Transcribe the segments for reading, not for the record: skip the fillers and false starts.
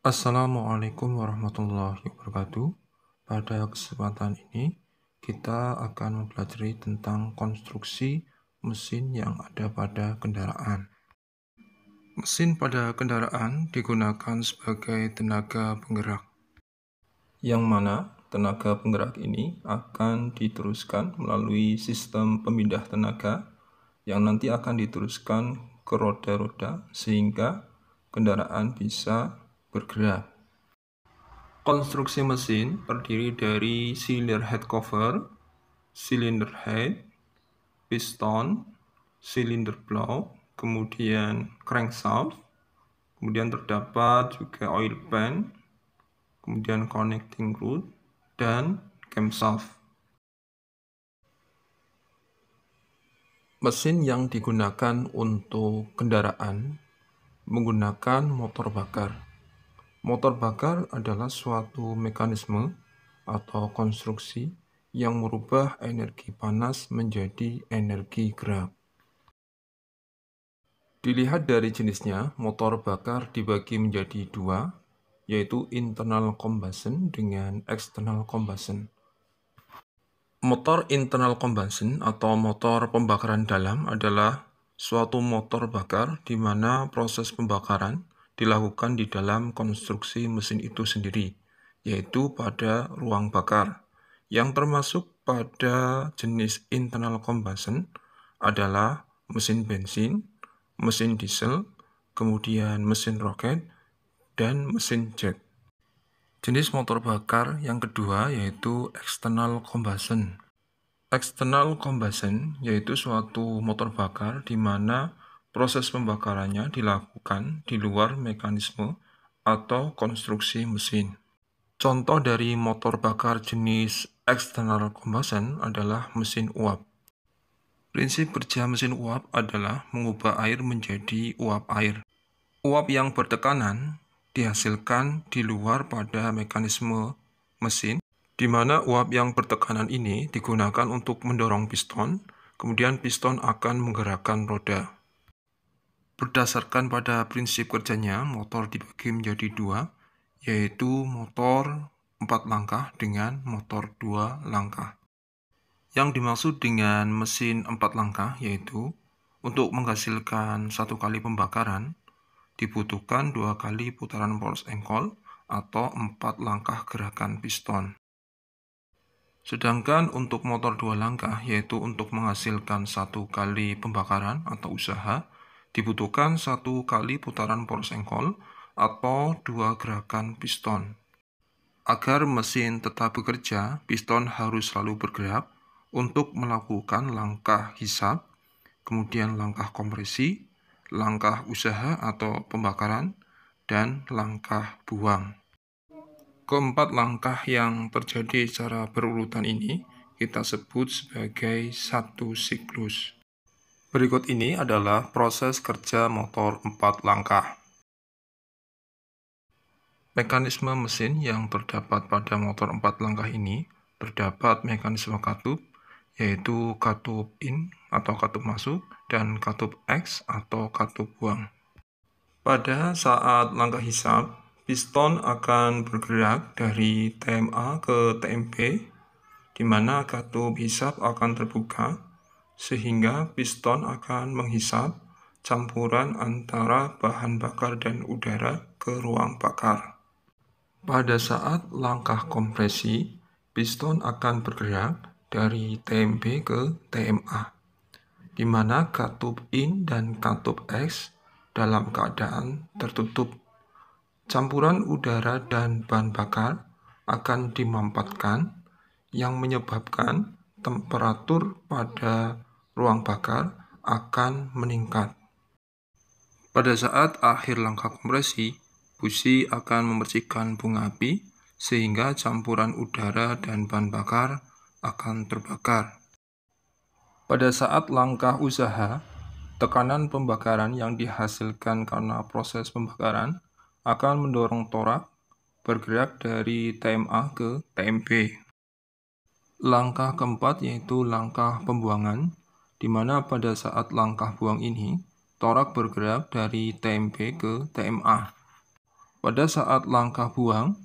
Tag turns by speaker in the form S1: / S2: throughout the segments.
S1: Assalamualaikum warahmatullahi wabarakatuh. Pada kesempatan ini, kita akan mempelajari tentang konstruksi mesin yang ada pada kendaraan. Mesin pada kendaraan digunakan sebagai tenaga penggerak, yang mana tenaga penggerak ini akan diteruskan melalui sistem pemindah tenaga yang nanti akan diteruskan ke roda-roda sehingga kendaraan bisa bergerak. Konstruksi mesin terdiri dari cylinder head cover, cylinder head, piston, cylinder block, kemudian crankshaft, kemudian terdapat juga oil pan, kemudian connecting rod, dan camshaft. Mesin yang digunakan untuk kendaraan menggunakan motor bakar. Motor bakar adalah suatu mekanisme atau konstruksi yang merubah energi panas menjadi energi gerak. Dilihat dari jenisnya, motor bakar dibagi menjadi dua, yaitu internal combustion dengan external combustion. Motor internal combustion atau motor pembakaran dalam adalah suatu motor bakar di mana proses pembakaran dilakukan di dalam konstruksi mesin itu sendiri, yaitu pada ruang bakar. Yang termasuk pada jenis internal combustion adalah mesin bensin, mesin diesel, kemudian mesin roket, dan mesin jet. Jenis motor bakar yang kedua yaitu external combustion. External combustion yaitu suatu motor bakar di mana proses pembakarannya dilakukan di luar mekanisme atau konstruksi mesin. Contoh dari motor bakar jenis external combustion adalah mesin uap. Prinsip kerja mesin uap adalah mengubah air menjadi uap air. Uap yang bertekanan dihasilkan di luar pada mekanisme mesin, di mana uap yang bertekanan ini digunakan untuk mendorong piston, kemudian piston akan menggerakkan roda. Berdasarkan pada prinsip kerjanya, motor dibagi menjadi dua, yaitu motor 4 langkah dengan motor 2 langkah. Yang dimaksud dengan mesin 4 langkah yaitu untuk menghasilkan 1 kali pembakaran dibutuhkan 2 kali putaran poros engkol atau 4 langkah gerakan piston. Sedangkan untuk motor 2 langkah yaitu untuk menghasilkan 1 kali pembakaran atau usaha dibutuhkan 1 kali putaran poros engkol atau 2 gerakan piston. Agar mesin tetap bekerja, piston harus selalu bergerak untuk melakukan langkah hisap, kemudian langkah kompresi, langkah usaha atau pembakaran, dan langkah buang. Keempat langkah yang terjadi secara berurutan ini kita sebut sebagai satu siklus. Berikut ini adalah proses kerja motor 4 langkah. Mekanisme mesin yang terdapat pada motor 4 langkah ini terdapat mekanisme katup, yaitu katup in atau katup masuk dan katup X atau katup buang. Pada saat langkah hisap, piston akan bergerak dari TMA ke TMB, di mana katup hisap akan terbuka, sehingga piston akan menghisap campuran antara bahan bakar dan udara ke ruang bakar. Pada saat langkah kompresi, piston akan bergerak dari TMB ke TMA, di mana katup in dan katup X dalam keadaan tertutup. Campuran udara dan bahan bakar akan dimampatkan yang menyebabkan temperatur pada ruang bakar akan meningkat. Pada saat akhir langkah kompresi, busi akan memercikan bunga api sehingga campuran udara dan bahan bakar akan terbakar. Pada saat langkah usaha, tekanan pembakaran yang dihasilkan karena proses pembakaran akan mendorong torak bergerak dari TMA ke TMB. Langkah keempat yaitu langkah pembuangan, di mana pada saat langkah buang ini, torak bergerak dari TMB ke TMA. Pada saat langkah buang,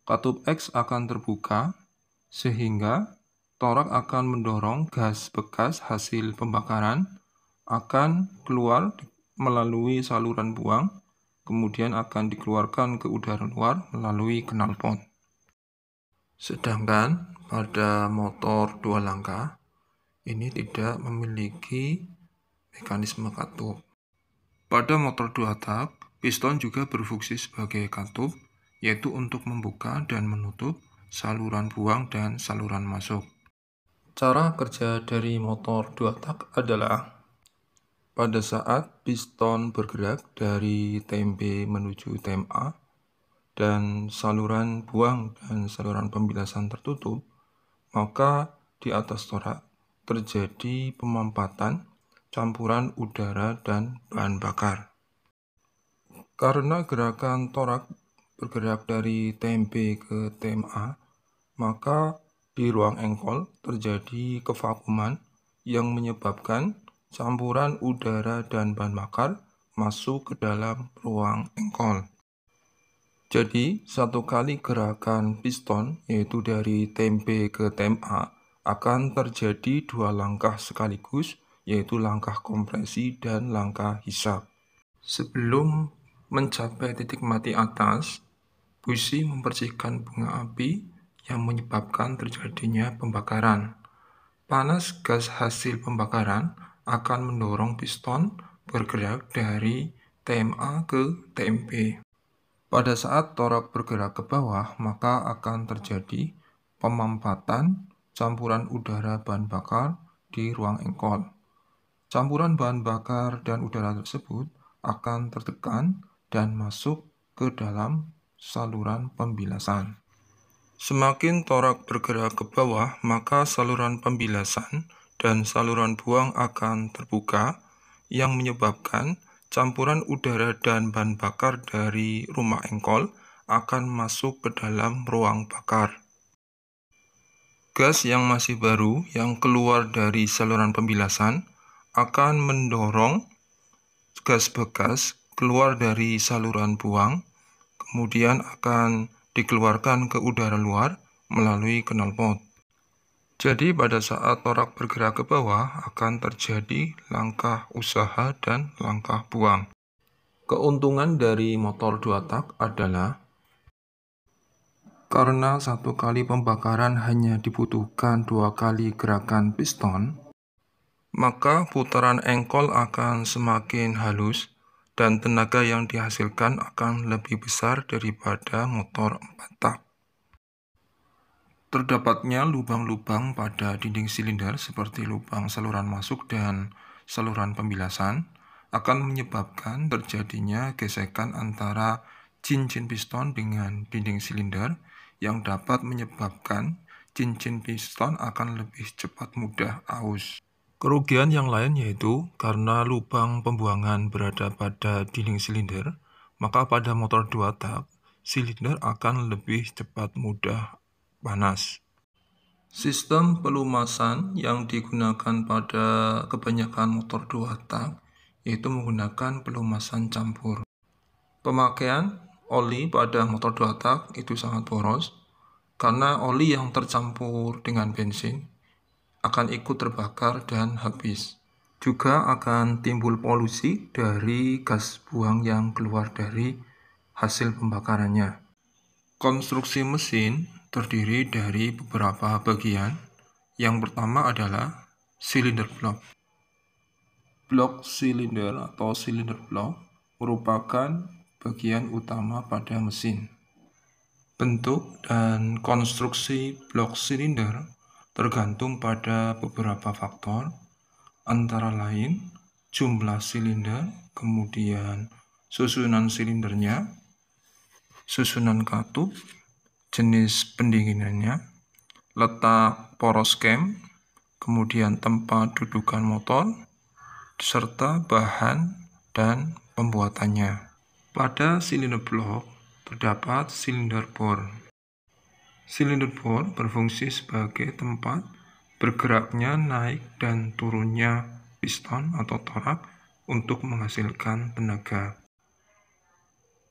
S1: katup X akan terbuka, sehingga torak akan mendorong gas bekas hasil pembakaran akan keluar melalui saluran buang, kemudian akan dikeluarkan ke udara luar melalui knalpot. Sedangkan pada motor dua langkah, ini tidak memiliki mekanisme katup. Pada motor dua tak, piston juga berfungsi sebagai katup, yaitu untuk membuka dan menutup saluran buang dan saluran masuk. Cara kerja dari motor dua tak adalah pada saat piston bergerak dari tem B menuju tem A dan saluran buang dan saluran pembilasan tertutup, maka di atas torak terjadi pemampatan campuran udara dan bahan bakar. Karena gerakan torak bergerak dari tem B ke tem A, maka di ruang engkol terjadi kevakuman yang menyebabkan campuran udara dan bahan bakar masuk ke dalam ruang engkol. Jadi, satu kali gerakan piston, yaitu dari tem B ke tem A, akan terjadi dua langkah sekaligus, yaitu langkah kompresi dan langkah hisap. Sebelum mencapai titik mati atas, busi membersihkan bunga api yang menyebabkan terjadinya pembakaran. Panas gas hasil pembakaran akan mendorong piston bergerak dari tem A ke tem B. Pada saat torak bergerak ke bawah, maka akan terjadi pemampatan campuran udara bahan bakar di ruang engkol. Campuran bahan bakar dan udara tersebut akan tertekan dan masuk ke dalam saluran pembilasan. Semakin torak bergerak ke bawah, maka saluran pembilasan dan saluran buang akan terbuka, yang menyebabkan campuran udara dan bahan bakar dari rumah engkol akan masuk ke dalam ruang bakar. Gas yang masih baru yang keluar dari saluran pembilasan akan mendorong gas bekas keluar dari saluran buang, kemudian akan dikeluarkan ke udara luar melalui knalpot. Jadi pada saat torak bergerak ke bawah akan terjadi langkah usaha dan langkah buang. Keuntungan dari motor dua tak adalah karena satu kali pembakaran hanya dibutuhkan dua kali gerakan piston, maka putaran engkol akan semakin halus dan tenaga yang dihasilkan akan lebih besar daripada motor 4 tak. Terdapatnya lubang-lubang pada dinding silinder seperti lubang saluran masuk dan saluran pembilasan akan menyebabkan terjadinya gesekan antara cincin piston dengan dinding silinder yang dapat menyebabkan cincin piston akan lebih cepat mudah aus. Kerugian yang lain yaitu karena lubang pembuangan berada pada dinding silinder, maka pada motor 2 tak, silinder akan lebih cepat mudah panas. Sistem pelumasan yang digunakan pada kebanyakan motor 2 tak yaitu menggunakan pelumasan campur. Pemakaian oli pada motor 2 tak itu sangat boros karena oli yang tercampur dengan bensin akan ikut terbakar dan habis. Juga akan timbul polusi dari gas buang yang keluar dari hasil pembakarannya. Konstruksi mesin terdiri dari beberapa bagian. Yang pertama adalah silinder blok. Blok silinder atau silinder blok merupakan bagian utama pada mesin. Bentuk dan konstruksi blok silinder tergantung pada beberapa faktor, antara lain jumlah silinder, kemudian susunan silindernya, susunan katup, jenis pendinginannya, letak poros cam, kemudian tempat dudukan motor, serta bahan dan pembuatannya. Pada silinder blok terdapat silinder bor. Silinder bor berfungsi sebagai tempat bergeraknya naik dan turunnya piston atau torak untuk menghasilkan tenaga.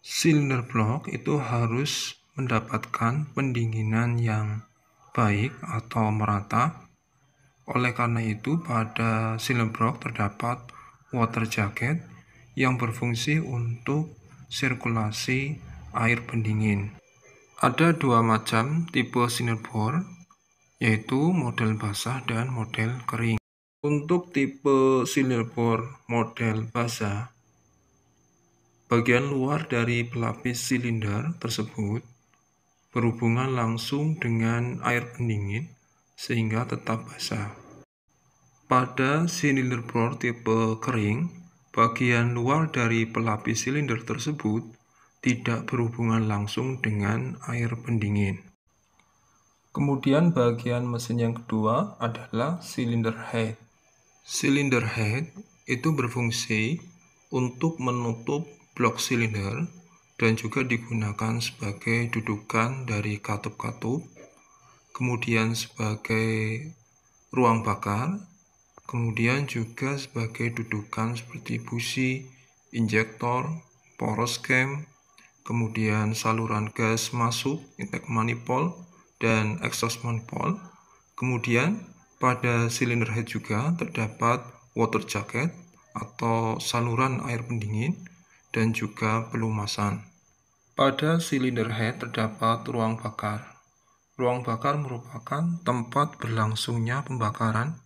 S1: Silinder blok itu harus mendapatkan pendinginan yang baik atau merata. Oleh karena itu, pada silinder blok terdapat water jacket yang berfungsi untuk sirkulasi air pendingin. Ada dua macam tipe silinder bor, yaitu model basah dan model kering. Untuk tipe silinder bor model basah, bagian luar dari pelapis silinder tersebut berhubungan langsung dengan air pendingin sehingga tetap basah. Pada silinder bor tipe kering, bagian luar dari pelapis silinder tersebut tidak berhubungan langsung dengan air pendingin. Kemudian bagian mesin yang kedua adalah silinder head. Silinder head itu berfungsi untuk menutup blok silinder dan juga digunakan sebagai dudukan dari katup-katup, kemudian sebagai ruang bakar, kemudian juga sebagai dudukan seperti busi, injektor, poros cam, kemudian saluran gas masuk, intake manifold, dan exhaust manifold. Kemudian pada silinder head juga terdapat water jacket atau saluran air pendingin dan juga pelumasan. Pada silinder head terdapat ruang bakar. Ruang bakar merupakan tempat berlangsungnya pembakaran.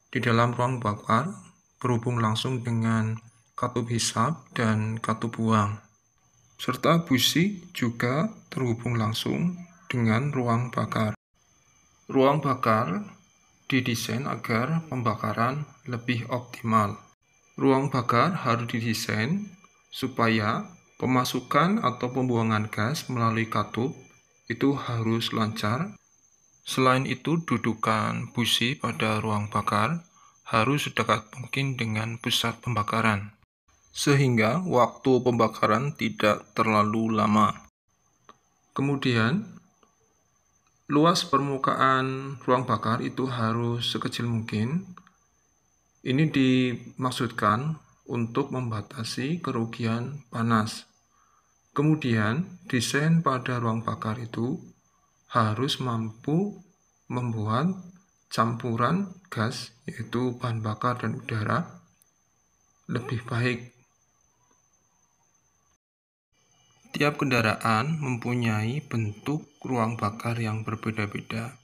S1: Di dalam ruang bakar berhubung langsung dengan katup hisap dan katup buang, serta busi juga terhubung langsung dengan ruang bakar. Ruang bakar didesain agar pembakaran lebih optimal. Ruang bakar harus didesain supaya pemasukan atau pembuangan gas melalui katup itu harus lancar. Selain itu, dudukan busi pada ruang bakar harus sedekat mungkin dengan pusat pembakaran, sehingga waktu pembakaran tidak terlalu lama. Kemudian, luas permukaan ruang bakar itu harus sekecil mungkin. Ini dimaksudkan untuk membatasi kerugian panas. Kemudian, desain pada ruang bakar itu harus mampu membuat campuran gas, yaitu bahan bakar dan udara, lebih baik. Tiap kendaraan mempunyai bentuk ruang bakar yang berbeda-beda.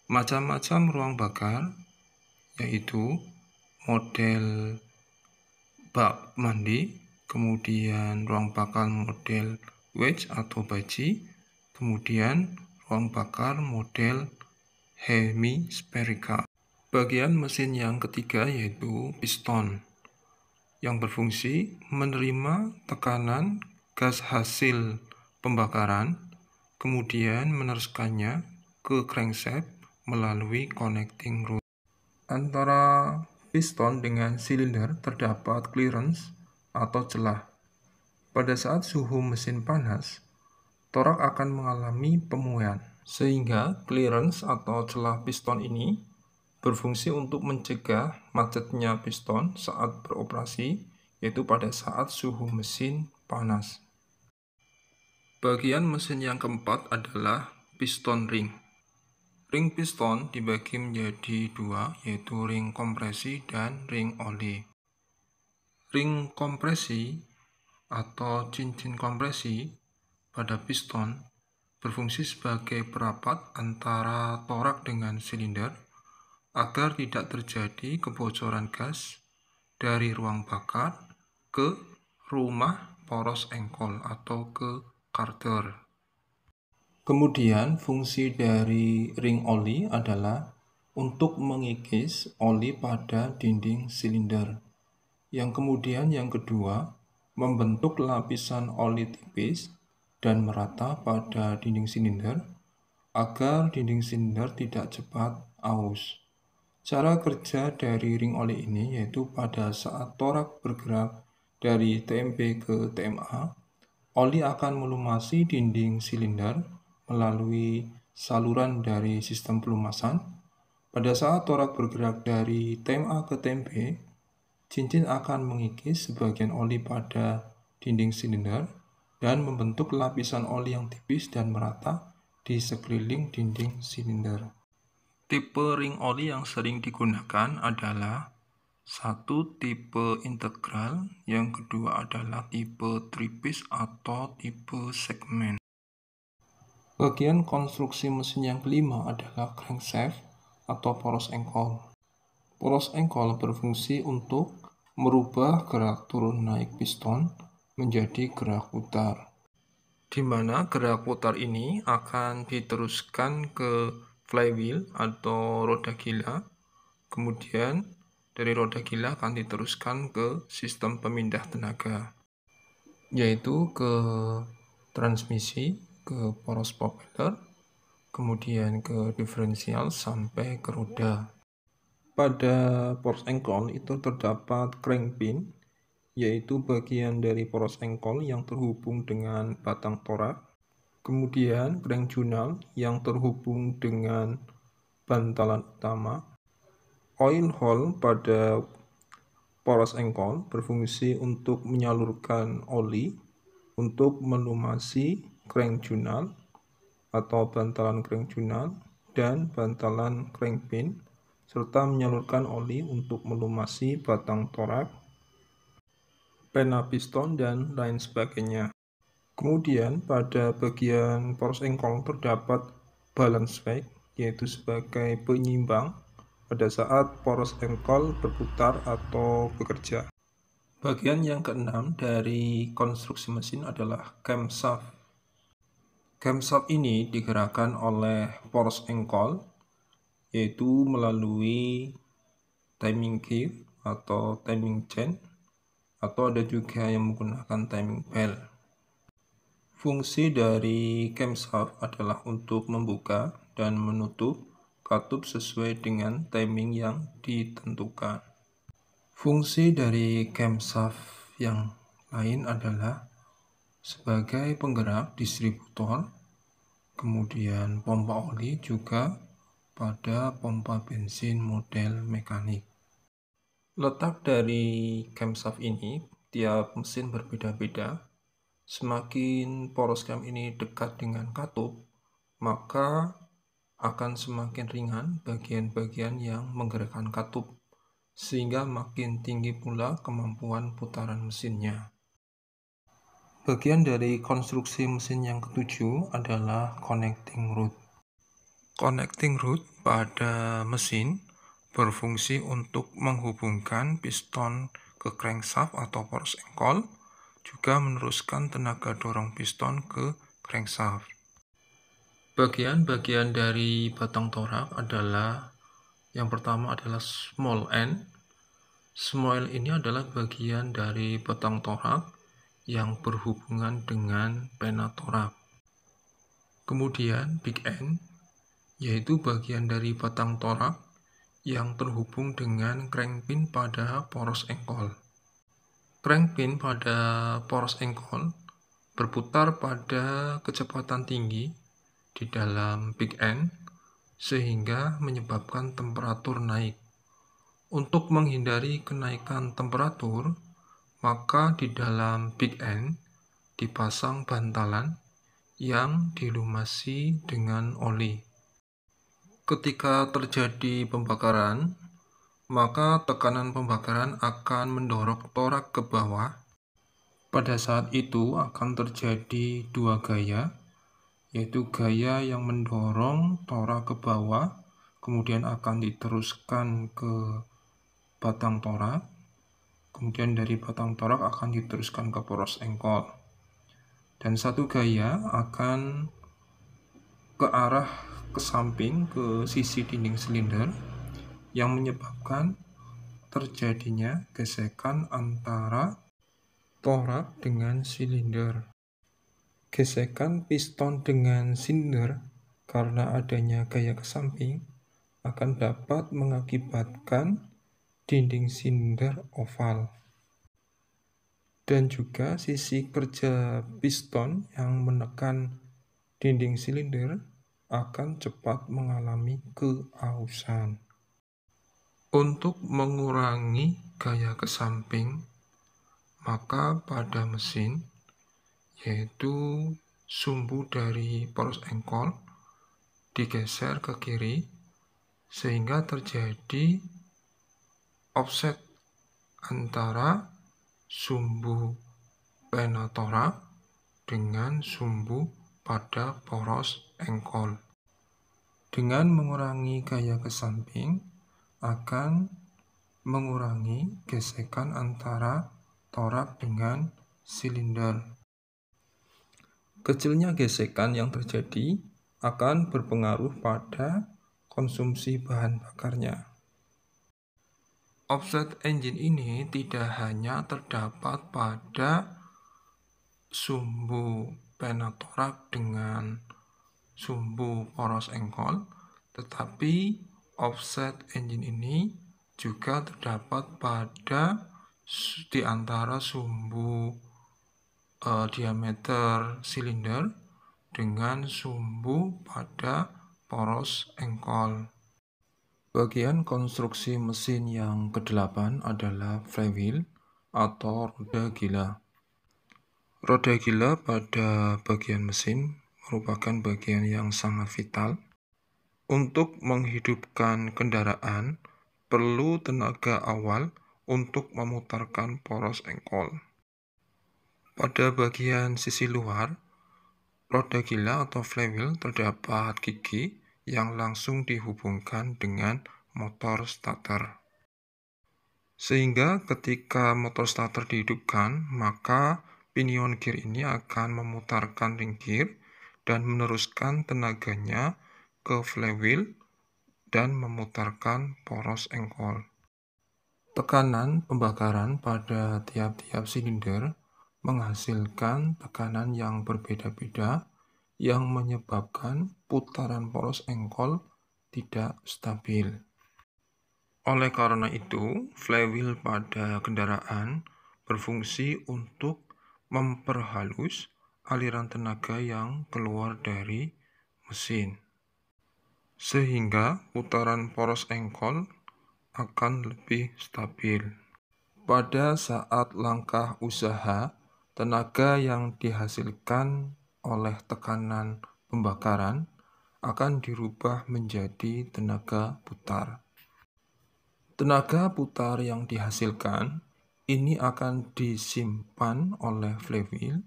S1: Macam-macam ruang bakar, yaitu model bak mandi, kemudian ruang bakar model wedge atau baji, kemudian ruang bakar model hemispherical. Bagian mesin yang ketiga yaitu piston, yang berfungsi menerima tekanan gas hasil pembakaran, kemudian meneruskannya ke crankshaft melalui connecting rod. Antara piston dengan silinder terdapat clearance atau celah. Pada saat suhu mesin panas, torak akan mengalami pemuaian, sehingga clearance atau celah piston ini berfungsi untuk mencegah macetnya piston saat beroperasi, yaitu pada saat suhu mesin panas. Bagian mesin yang keempat adalah piston ring. Ring piston dibagi menjadi dua, yaitu ring kompresi dan ring oli. Ring kompresi atau cincin kompresi pada piston berfungsi sebagai perapat antara torak dengan silinder agar tidak terjadi kebocoran gas dari ruang bakar ke rumah poros engkol atau ke carter. Kemudian fungsi dari ring oli adalah untuk mengikis oli pada dinding silinder. Yang kemudian yang kedua, membentuk lapisan oli tipis dan merata pada dinding silinder agar dinding silinder tidak cepat aus. Cara kerja dari ring oli ini yaitu pada saat torak bergerak dari TMP ke TMA, oli akan melumasi dinding silinder melalui saluran dari sistem pelumasan. Pada saat torak bergerak dari TMA ke TMP, cincin akan mengikis sebagian oli pada dinding silinder dan membentuk lapisan oli yang tipis dan merata di sekeliling dinding silinder. Tipe ring oli yang sering digunakan adalah satu tipe integral, yang kedua adalah tipe three-piece atau tipe segmen. Bagian konstruksi mesin yang kelima adalah crankshaft atau poros engkol. Poros engkol berfungsi untuk merubah gerak turun naik piston menjadi gerak putar, di mana gerak putar ini akan diteruskan ke flywheel atau roda gila. Kemudian dari roda gila akan diteruskan ke sistem pemindah tenaga, yaitu ke transmisi, ke poros propeller, kemudian ke diferensial sampai ke roda. Pada poros engkol itu terdapat crankpin, yaitu bagian dari poros engkol yang terhubung dengan batang torak. Kemudian crank junal yang terhubung dengan bantalan utama. Oil hole pada poros engkol berfungsi untuk menyalurkan oli untuk melumasi crank junal atau bantalan crank junal dan bantalan crankpin, serta menyalurkan oli untuk melumasi batang torak, pena piston, dan lain sebagainya. Kemudian pada bagian poros engkol terdapat balance valve, yaitu sebagai penyimbang pada saat poros engkol berputar atau bekerja. Bagian yang keenam dari konstruksi mesin adalah camshaft. Camshaft ini digerakkan oleh poros engkol, yaitu melalui timing gear atau timing chain, atau ada juga yang menggunakan timing belt. Fungsi dari camshaft adalah untuk membuka dan menutup katup sesuai dengan timing yang ditentukan. Fungsi dari camshaft yang lain adalah sebagai penggerak distributor, kemudian pompa oli juga pada pompa bensin model mekanik. Letak dari camshaft ini tiap mesin berbeda-beda. Semakin poros cam ini dekat dengan katup, maka akan semakin ringan bagian-bagian yang menggerakkan katup, sehingga makin tinggi pula kemampuan putaran mesinnya. Bagian dari konstruksi mesin yang ketujuh adalah connecting rod. Connecting rod pada mesin berfungsi untuk menghubungkan piston ke crankshaft atau poros engkol, juga meneruskan tenaga dorong piston ke crankshaft. Bagian-bagian dari batang torak adalah, yang pertama adalah small end. Small end ini adalah bagian dari batang torak yang berhubungan dengan pena torak. Kemudian big end, yaitu bagian dari batang torak yang terhubung dengan crankpin pada poros engkol. Crankpin pada poros engkol berputar pada kecepatan tinggi di dalam big end, sehingga menyebabkan temperatur naik. Untuk menghindari kenaikan temperatur, maka di dalam big end dipasang bantalan yang dilumasi dengan oli. Ketika terjadi pembakaran, maka tekanan pembakaran akan mendorong torak ke bawah. Pada saat itu akan terjadi dua gaya, yaitu gaya yang mendorong torak ke bawah, kemudian akan diteruskan ke batang torak, kemudian dari batang torak akan diteruskan ke poros engkol. Dan satu gaya akan ke arah ke samping, ke sisi dinding silinder, yang menyebabkan terjadinya gesekan antara torak dengan silinder. Gesekan piston dengan silinder karena adanya gaya ke samping akan dapat mengakibatkan dinding silinder oval. Dan juga sisi kerja piston yang menekan dinding silinder akan cepat mengalami keausan. Untuk mengurangi gaya ke samping, maka pada mesin yaitu sumbu dari poros engkol digeser ke kiri sehingga terjadi offset antara sumbu penatora dengan sumbu pada poros engkol. Dengan mengurangi gaya ke samping akan mengurangi gesekan antara torak dengan silinder. Kecilnya gesekan yang terjadi akan berpengaruh pada konsumsi bahan bakarnya. Offset engine ini tidak hanya terdapat pada sumbu penatorak dengan sumbu poros engkol, tetapi offset engine ini juga terdapat pada di antara sumbu diameter silinder dengan sumbu pada poros engkol. Bagian konstruksi mesin yang kedelapan adalah flywheel atau roda gila. Roda gila pada bagian mesin merupakan bagian yang sangat vital. Untuk menghidupkan kendaraan, perlu tenaga awal untuk memutarkan poros engkol. Pada bagian sisi luar, roda gila atau flywheel terdapat gigi yang langsung dihubungkan dengan motor starter. Sehingga ketika motor starter dihidupkan, maka pinion gear ini akan memutarkan ring gear dan meneruskan tenaganya ke flywheel dan memutarkan poros engkol. Tekanan pembakaran pada tiap-tiap silinder menghasilkan tekanan yang berbeda-beda yang menyebabkan putaran poros engkol tidak stabil. Oleh karena itu, flywheel pada kendaraan berfungsi untuk memperhalus aliran tenaga yang keluar dari mesin, sehingga putaran poros engkol akan lebih stabil. Pada saat langkah usaha, tenaga yang dihasilkan oleh tekanan pembakaran akan dirubah menjadi tenaga putar. Tenaga putar yang dihasilkan ini akan disimpan oleh flywheel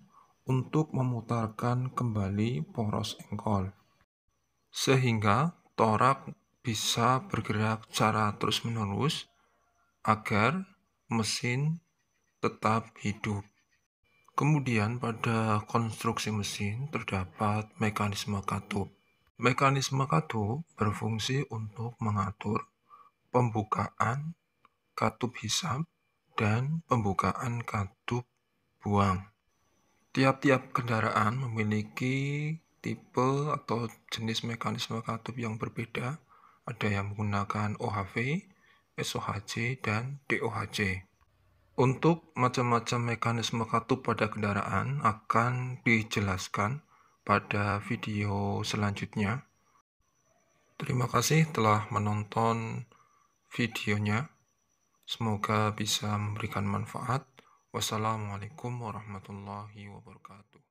S1: untuk memutarkan kembali poros engkol, sehingga torak bisa bergerak secara terus-menerus agar mesin tetap hidup. Kemudian pada konstruksi mesin terdapat mekanisme katup. Mekanisme katup berfungsi untuk mengatur pembukaan katup hisap dan pembukaan katup buang. Tiap-tiap kendaraan memiliki tipe atau jenis mekanisme katup yang berbeda. Ada yang menggunakan OHV, SOHC, dan DOHC. Untuk macam-macam mekanisme katup pada kendaraan akan dijelaskan pada video selanjutnya. Terima kasih telah menonton videonya. Semoga bisa memberikan manfaat. Wassalamualaikum warahmatullahi wabarakatuh.